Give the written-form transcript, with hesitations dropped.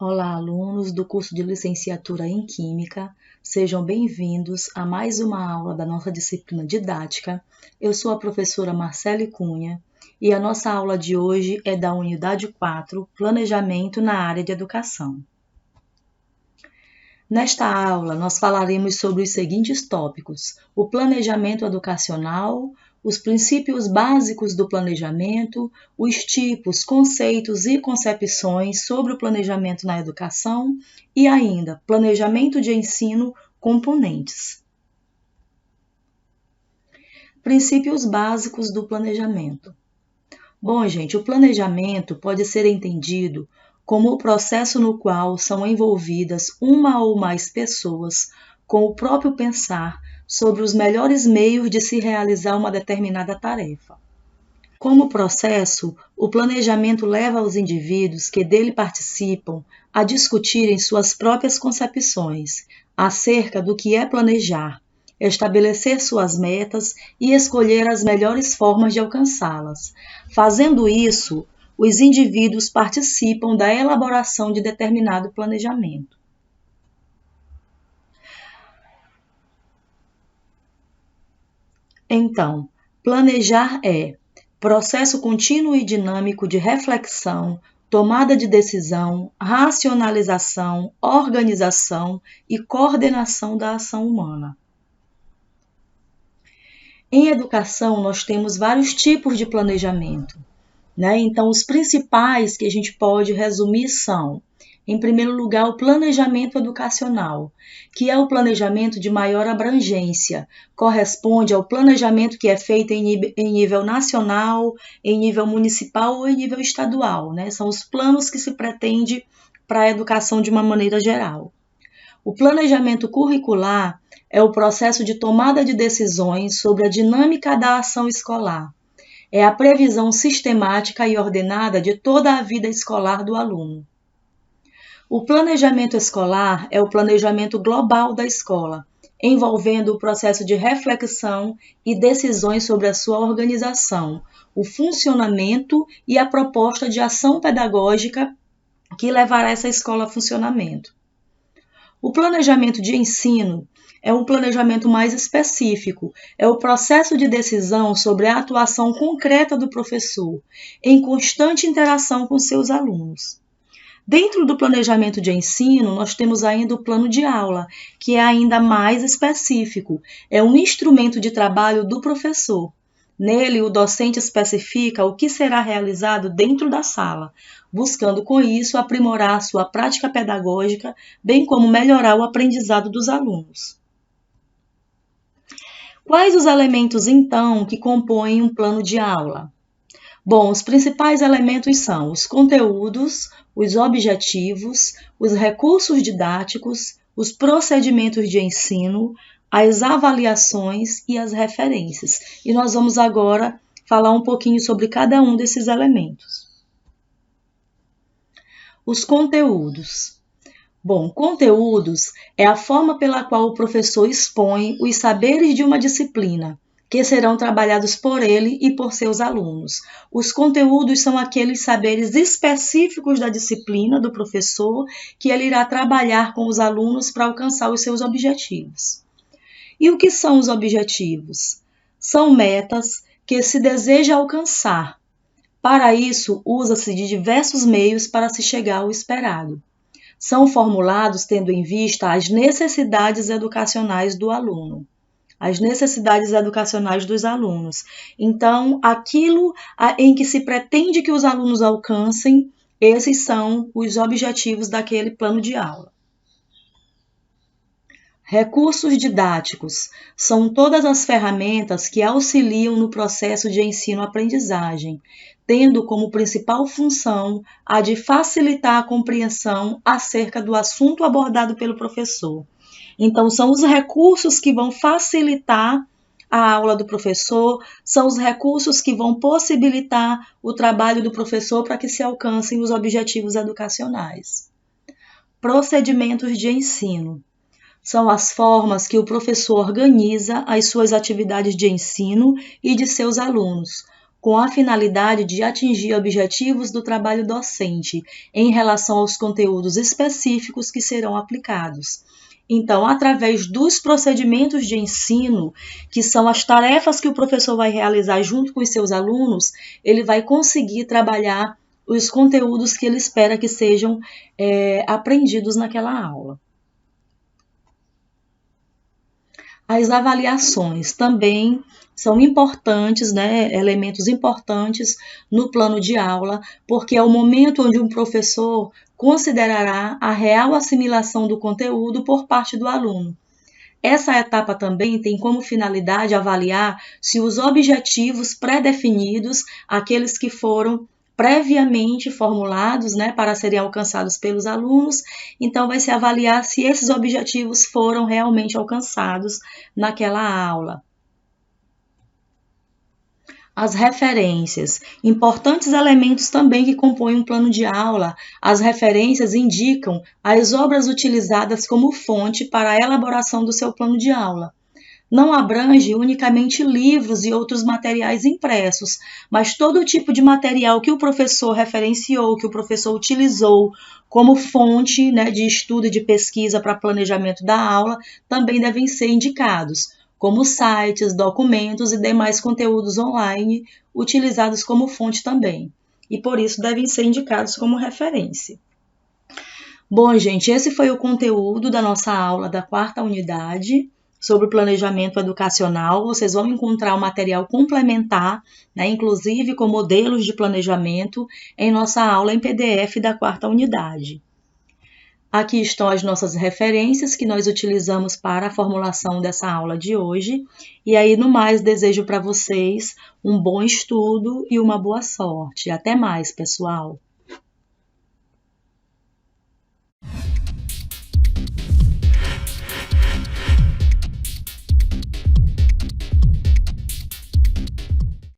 Olá, alunos do curso de Licenciatura em Química, sejam bem-vindos a mais uma aula da nossa disciplina didática. Eu sou a professora Marcele Cunha e a nossa aula de hoje é da unidade 4, Planejamento na área de educação. Nesta aula, nós falaremos sobre os seguintes tópicos: o planejamento educacional, os princípios básicos do planejamento, os tipos, conceitos e concepções sobre o planejamento na educação e ainda planejamento de ensino, componentes. Princípios básicos do planejamento. Bom, gente, o planejamento pode ser entendido como o processo no qual são envolvidas uma ou mais pessoas com o próprio pensar sobre os melhores meios de se realizar uma determinada tarefa. Como processo, o planejamento leva os indivíduos que dele participam a discutirem suas próprias concepções acerca do que é planejar, estabelecer suas metas e escolher as melhores formas de alcançá-las. Fazendo isso, os indivíduos participam da elaboração de determinado planejamento. Então, planejar é processo contínuo e dinâmico de reflexão, tomada de decisão, racionalização, organização e coordenação da ação humana. Em educação, nós temos vários tipos de planejamento, né? Então, os principais que a gente pode resumir são, em primeiro lugar, o planejamento educacional, que é o planejamento de maior abrangência, corresponde ao planejamento que é feito em nível nacional, em nível municipal ou em nível estadual, né? São os planos que se pretende para a educação de uma maneira geral. O planejamento curricular é o processo de tomada de decisões sobre a dinâmica da ação escolar. É a previsão sistemática e ordenada de toda a vida escolar do aluno. O planejamento escolar é o planejamento global da escola, envolvendo o processo de reflexão e decisões sobre a sua organização, o funcionamento e a proposta de ação pedagógica que levará essa escola a funcionamento. O planejamento de ensino é um planejamento mais específico, é o processo de decisão sobre a atuação concreta do professor, em constante interação com seus alunos. Dentro do planejamento de ensino, nós temos ainda o plano de aula, que é ainda mais específico, é um instrumento de trabalho do professor. Nele, o docente especifica o que será realizado dentro da sala, buscando com isso aprimorar sua prática pedagógica, bem como melhorar o aprendizado dos alunos. Quais os elementos, então, que compõem um plano de aula? Bom, os principais elementos são os conteúdos, os objetivos, os recursos didáticos, os procedimentos de ensino, as avaliações e as referências. E nós vamos agora falar um pouquinho sobre cada um desses elementos. Os conteúdos. Bom, conteúdos é a forma pela qual o professor expõe os saberes de uma disciplina, que serão trabalhados por ele e por seus alunos. Os conteúdos são aqueles saberes específicos da disciplina do professor que ele irá trabalhar com os alunos para alcançar os seus objetivos. E o que são os objetivos? São metas que se deseja alcançar. Para isso, usa-se de diversos meios para se chegar ao esperado. São formulados tendo em vista as necessidades educacionais do aluno. As necessidades educacionais dos alunos. Então, aquilo em que se pretende que os alunos alcancem, esses são os objetivos daquele plano de aula. Recursos didáticos são todas as ferramentas que auxiliam no processo de ensino-aprendizagem, tendo como principal função a de facilitar a compreensão acerca do assunto abordado pelo professor. Então, são os recursos que vão facilitar a aula do professor, são os recursos que vão possibilitar o trabalho do professor para que se alcancem os objetivos educacionais. Procedimentos de ensino. São as formas que o professor organiza as suas atividades de ensino e de seus alunos, com a finalidade de atingir objetivos do trabalho docente em relação aos conteúdos específicos que serão aplicados. Então, através dos procedimentos de ensino, que são as tarefas que o professor vai realizar junto com os seus alunos, ele vai conseguir trabalhar os conteúdos que ele espera que sejam aprendidos naquela aula. As avaliações também são importantes, né, elementos importantes no plano de aula, porque é o momento onde um professor considerará a real assimilação do conteúdo por parte do aluno. Essa etapa também tem como finalidade avaliar se os objetivos pré-definidos, aqueles que foram previamente formulados, né, para serem alcançados pelos alunos, então vai se avaliar se esses objetivos foram realmente alcançados naquela aula. As referências, importantes elementos também que compõem um plano de aula. As referências indicam as obras utilizadas como fonte para a elaboração do seu plano de aula. Não abrange unicamente livros e outros materiais impressos, mas todo tipo de material que o professor referenciou, que o professor utilizou como fonte, né, de estudo e de pesquisa para planejamento da aula, também devem ser indicados, como sites, documentos e demais conteúdos online utilizados como fonte também, e por isso devem ser indicados como referência. Bom, gente, esse foi o conteúdo da nossa aula da 4ª unidade sobre o planejamento educacional. Vocês vão encontrar o material complementar, né, inclusive com modelos de planejamento, em nossa aula em PDF da 4ª unidade. Aqui estão as nossas referências que nós utilizamos para a formulação dessa aula de hoje. E aí, no mais, desejo para vocês um bom estudo e uma boa sorte. Até mais, pessoal!